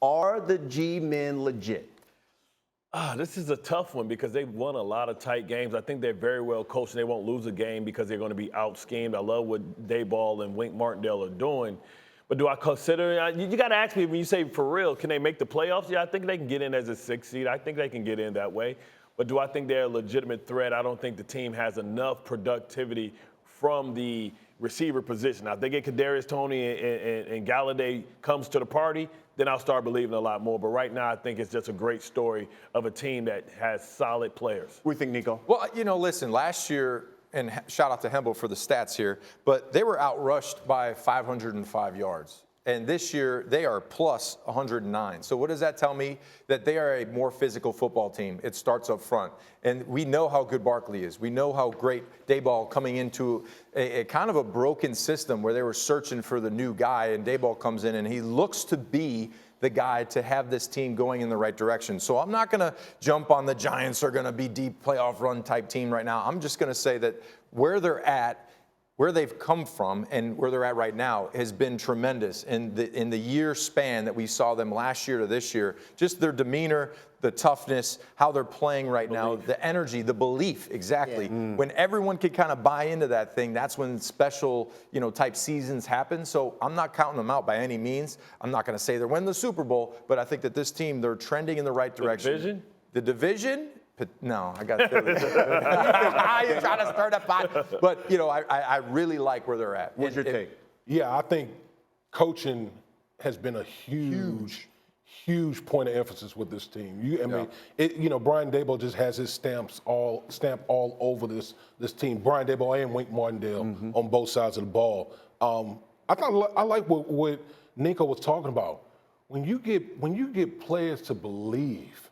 Are the G-men legit? This is a tough one because they've won a lot of tight games. I think they're very well coached and they won't lose a game because they're going to be out-schemed. I love what Dayball and Wink Martindale are doing. But do I consider, you got to ask me when you say for real, can they make the playoffs? Yeah, I think they can get in as a 6th seed. I think they can get in that way. But do I think they're a legitimate threat? I don't think the team has enough productivity from the receiver position. Now, if they get Kadarius Toney and Galladay comes to the party, then I'll start believing a lot more. But right now, I think it's just a great story of a team that has solid players. What do you think, Nico? Well, listen, last year, and shout out to Hembo for the stats here, but they were outrushed by 505 yards. And this year, they are plus 109. So what does that tell me? That they are a more physical football team. It starts up front. And we know how good Barkley is. We know how great Dayball coming into a kind of a broken system where they were searching for the new guy, and Dayball comes in, and he looks to be the guy to have this team going in the right direction. So I'm not going to jump on the Giants are going to be deep playoff run type team right now. I'm just going to say that where they're at, where they've come from and where they're at right now has been tremendous in the year span that we saw them last year to this year. Just their demeanor, the toughness, how they're playing right now, the energy, the belief, exactly. Yeah. When everyone can kind of buy into that thing, that's when special, type seasons happen. So I'm not counting them out by any means. I'm not going to say they're winning the Super Bowl, but I think that this team, they're trending in the right direction. The division? The division? No, I got Philly. You're trying to stir the pot. But, I really like where they're at. What's your take? Yeah, I think coaching has been a huge point of emphasis with this team. Brian Daboll just has his stamp all over this team. Brian Daboll and Wink Martindale on both sides of the ball. I like what Nico was talking about. When you get players to believe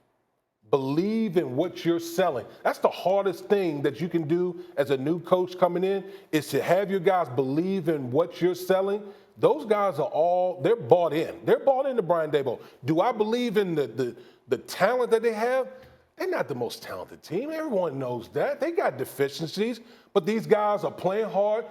in what you're selling. That's the hardest thing that you can do as a new coach coming in, is to have your guys believe in what you're selling. Those guys they're bought in. They're bought into Brian Daboll. Do I believe in the talent that they have? They're not the most talented team. Everyone knows that. They got deficiencies, but these guys are playing hard.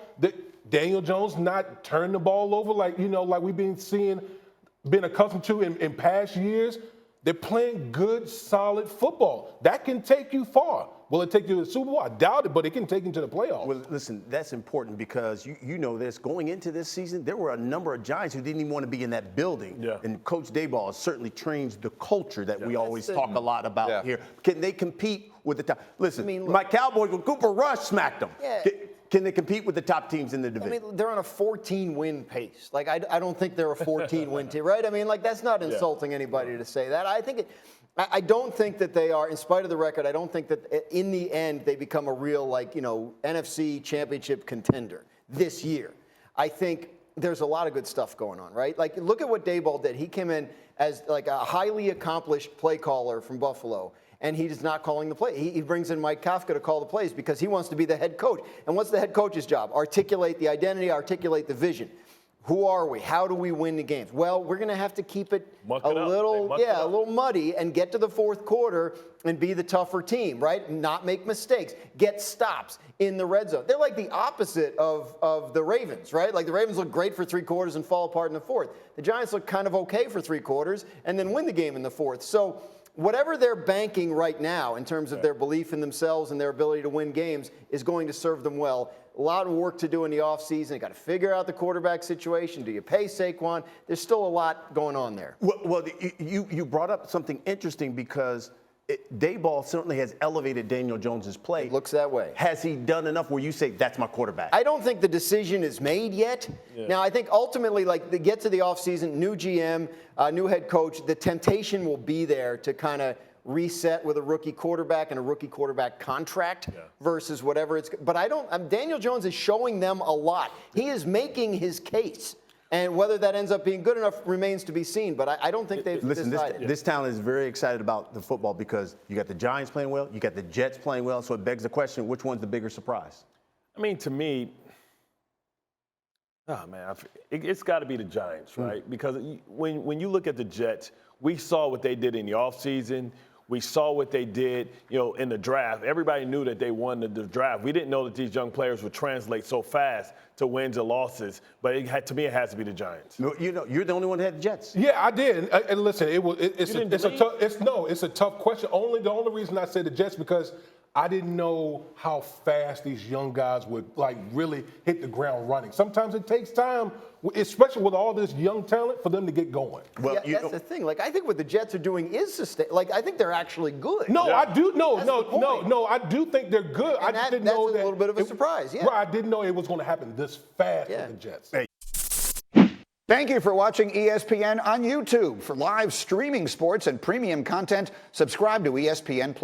Daniel Jones not turning the ball over like we've been accustomed to in past years. They're playing good, solid football. That can take you far. Will it take you to the Super Bowl? I doubt it, but it can take you to the playoffs. Well, listen, that's important because you know this. Going into this season, there were a number of Giants who didn't even want to be in that building. Yeah. And Coach Dayball has certainly changed the culture that we always talk a lot about here. Can they compete with the top? Listen, my Cowboys with Cooper Rush smacked them. Yeah. Can they compete with the top teams in the division? They're on a 14-win pace. I don't think they're a 14-win team, right? that's not insulting anybody to say that. I don't think that they are, in spite of the record, I don't think that in the end they become a real, NFC championship contender this year. I think there's a lot of good stuff going on, right? Look at what Daboll did. He came in as a highly accomplished play caller from Buffalo. And he is not calling the play. He brings in Mike Kafka to call the plays because he wants to be the head coach. And what's the head coach's job? Articulate the identity, articulate the vision. Who are we? How do we win the games? Well, we're going to have to keep it a little muddy and get to the fourth quarter and be the tougher team, right? Not make mistakes. Get stops in the red zone. They're like the opposite of the Ravens, right? The Ravens look great for 3 quarters and fall apart in the fourth. The Giants look kind of okay for 3 quarters and then win the game in the fourth. So whatever they're banking right now in terms of their belief in themselves and their ability to win games is going to serve them well. A lot of work to do in the offseason. You got to figure out the quarterback situation. Do you pay Saquon? There's still a lot going on there. Well, you brought up something interesting because Dayball certainly has elevated Daniel Jones's play. It looks that way. Has he done enough where you say, that's my quarterback? I don't think the decision is made yet. Yeah. Now, I think ultimately, they get to the offseason, new GM, new head coach, the temptation will be there to kind of reset with a rookie quarterback and a rookie quarterback contract versus whatever it's. But Daniel Jones is showing them a lot. He is making his case. And whether that ends up being good enough remains to be seen. But I don't think they've decided. This town is very excited about the football because you got the Giants playing well, you got the Jets playing well. So it begs the question, which one's the bigger surprise? To me, it's got to be the Giants, right? Because when you look at the Jets, we saw what they did in the offseason. We saw what they did, in the draft. Everybody knew that they won the draft. We didn't know that these young players would translate so fast to wins and losses. But to me, it has to be the Giants. You're the only one that had the Jets. Yeah, I did. And listen, it's a tough question. The only reason I said the Jets because I didn't know how fast these young guys would really hit the ground running. Sometimes it takes time, especially with all this young talent, for them to get going. Well, that's the thing. I think what the Jets are doing is sustain. I think they're actually good. No, I do. No, I do think they're good. And I just didn't know that's a little bit of a surprise. Yeah, I didn't know it was going to happen this fast with the Jets. Hey. Thank you for watching ESPN on YouTube. For live streaming sports and premium content, subscribe to ESPN+.